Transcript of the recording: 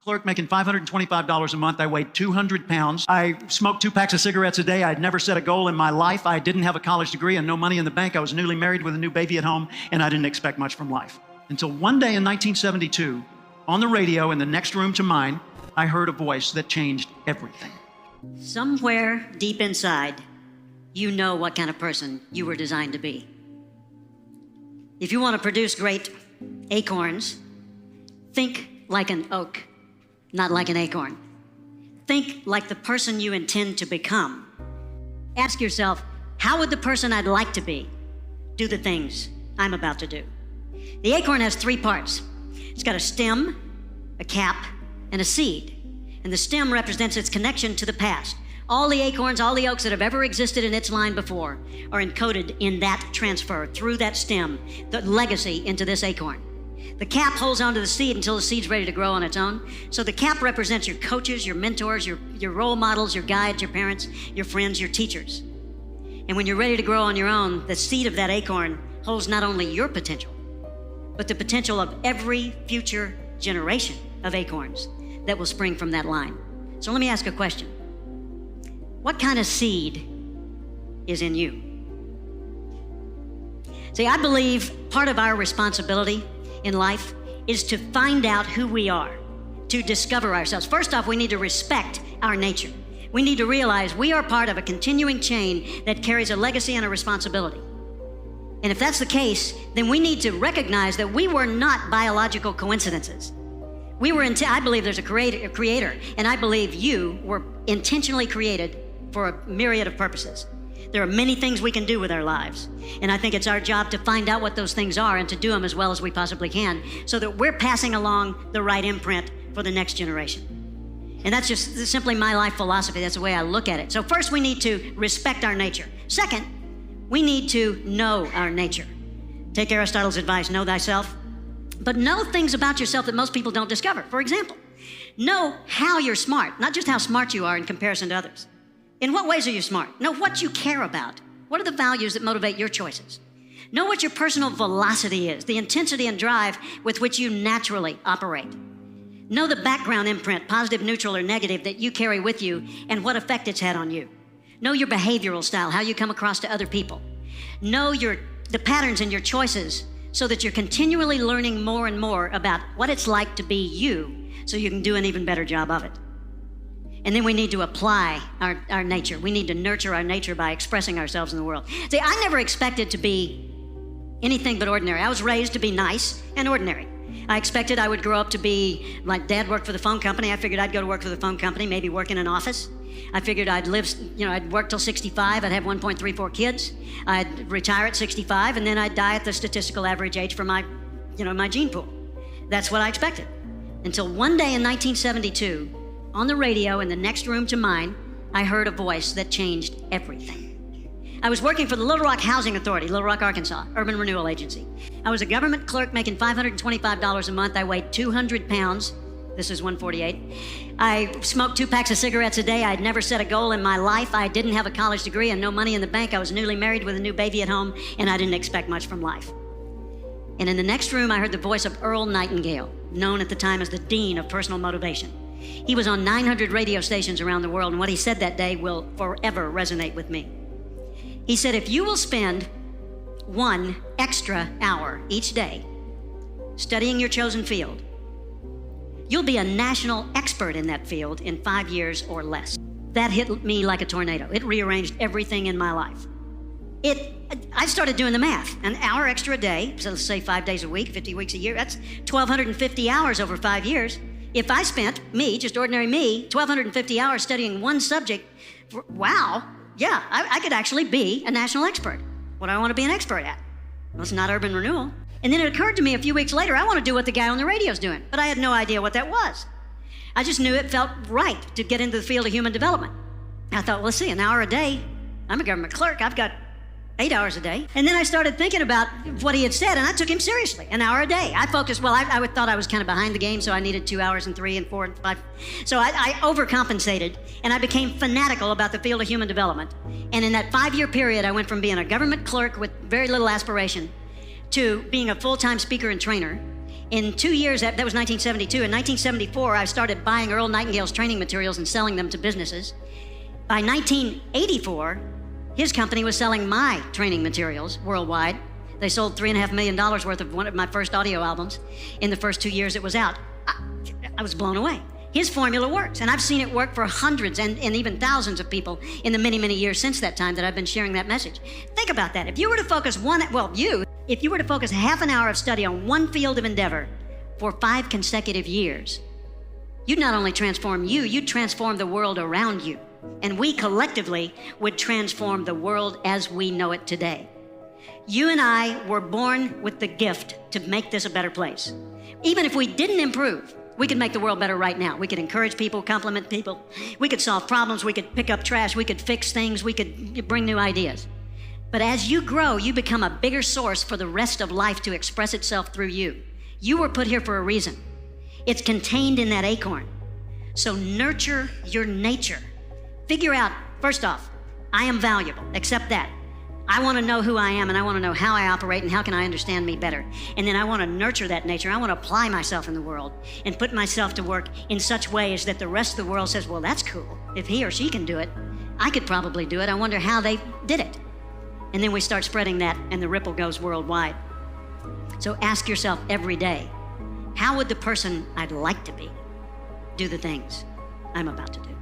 clerk making $525 a month. I weighed 200 pounds. I smoked 2 packs of cigarettes a day. I'd never set a goal in my life. I didn't have a college degree and no money in the bank. I was newly married with a new baby at home, and I didn't expect much from life. Until one day in 1972, on the radio in the next room to mine, I heard a voice that changed everything. Somewhere deep inside, you know what kind of person you were designed to be. If you want to produce great acorns, think like an oak, not like an acorn. Think like the person you intend to become. Ask yourself, how would the person I'd like to be do the things I'm about to do? The acorn has 3 parts. It's got a stem, a cap, and a seed. And the stem represents its connection to the past. All the acorns, all the oaks that have ever existed in its line before are encoded in that transfer through that stem, the legacy into this acorn. The cap holds onto the seed until the seed's ready to grow on its own. So the cap represents your coaches, your mentors, your role models, your guides, your parents, your friends, your teachers. And when you're ready to grow on your own, the seed of that acorn holds not only your potential, but the potential of every future generation of acorns that will spring from that line. So let me ask a question. What kind of seed is in you? See, I believe part of our responsibility in life is to find out who we are, to discover ourselves. First off, we need to respect our nature. We need to realize we are part of a continuing chain that carries a legacy and a responsibility. And if that's the case, then we need to recognize that we were not biological coincidences. I believe there's a creator, and I believe you were intentionally created for a myriad of purposes. There are many things we can do with our lives, and I think it's our job to find out what those things are and to do them as well as we possibly can so that we're passing along the right imprint for the next generation. And that's just simply my life philosophy. That's the way I look at it. So first, we need to respect our nature. Second, we need to know our nature. Take Aristotle's advice, know thyself, but know things about yourself that most people don't discover. For example, know how you're smart, not just how smart you are in comparison to others. In what ways are you smart? Know what you care about. What are the values that motivate your choices? Know what your personal velocity is, the intensity and drive with which you naturally operate. Know the background imprint, positive, neutral, or negative, that you carry with you and what effect it's had on you. Know your behavioral style, how you come across to other people. Know the patterns in your choices so that you're continually learning more and more about what it's like to be you so you can do an even better job of it. And then we need to apply our nature. We need to nurture our nature by expressing ourselves in the world. See, I never expected to be anything but ordinary. I was raised to be nice and ordinary. I expected I would grow up to be, like Dad worked for the phone company. I figured I'd go to work for the phone company, maybe work in an office. I figured I'd work till 65. I'd have 1.34 kids. I'd retire at 65, and then I'd die at the statistical average age for my gene pool. That's what I expected. Until one day in 1972, on the radio in the next room to mine, I heard a voice that changed everything. I was working for the Little Rock Housing Authority, Little Rock, Arkansas, urban renewal agency. I was a government clerk making $525 a month. I weighed 200 pounds. This is 148. I smoked 2 packs of cigarettes a day. I'd never set a goal in my life. I didn't have a college degree and no money in the bank. I was newly married with a new baby at home, and I didn't expect much from life. And in the next room, I heard the voice of Earl Nightingale, known at the time as the Dean of Personal Motivation. He was on 900 radio stations around the world, and what he said that day will forever resonate with me. He said, if you will spend 1 extra hour each day studying your chosen field, you'll be a national expert in that field in 5 years or less. That hit me like a tornado. It rearranged everything in my life. I started doing the math. An hour extra a day, so let's say 5 days a week, 50 weeks a year, that's 1,250 hours over 5 years. If I spent, just ordinary me, 1,250 hours studying one subject, wow, yeah, I could actually be a national expert. What do I want to be an expert at? Well, it's not urban renewal. And then it occurred to me a few weeks later, I want to do what the guy on the radio's doing, but I had no idea what that was. I just knew it felt right to get into the field of human development. I thought, well, let's see, an hour a day. I'm a government clerk. I've got 8 hours a day. And then I started thinking about what he had said, and I took him seriously, an hour a day. I focused, I thought I was kind of behind the game, so I needed 2 hours and 3 and 4 and 5. So I overcompensated, and I became fanatical about the field of human development. And in that 5-year period, I went from being a government clerk with very little aspiration to being a full-time speaker and trainer. In 2 years, that was 1972. In 1974, I started buying Earl Nightingale's training materials and selling them to businesses. By 1984, his company was selling my training materials worldwide. They sold $3.5 million worth of one of my first audio albums in the first 2 years it was out. I was blown away. His formula works, and I've seen it work for hundreds and even thousands of people in the many, many years since that time that I've been sharing that message. Think about that. If you were to focus if you were to focus half an hour of study on one field of endeavor for 5 consecutive years, you'd not only transform you, you'd transform the world around you. And we collectively would transform the world as we know it today. You and I were born with the gift to make this a better place. Even if we didn't improve, we could make the world better right now. We could encourage people, compliment people. We could solve problems. We could pick up trash. We could fix things. We could bring new ideas. But as you grow, you become a bigger source for the rest of life to express itself through you. You were put here for a reason. It's contained in that acorn. So nurture your nature. Figure out, first off, I am valuable. Accept that. I want to know who I am, and I want to know how I operate and how can I understand me better. And then I want to nurture that nature. I want to apply myself in the world and put myself to work in such ways that the rest of the world says, well, that's cool. If he or she can do it, I could probably do it. I wonder how they did it. And then we start spreading that, and the ripple goes worldwide. So ask yourself every day, how would the person I'd like to be do the things I'm about to do?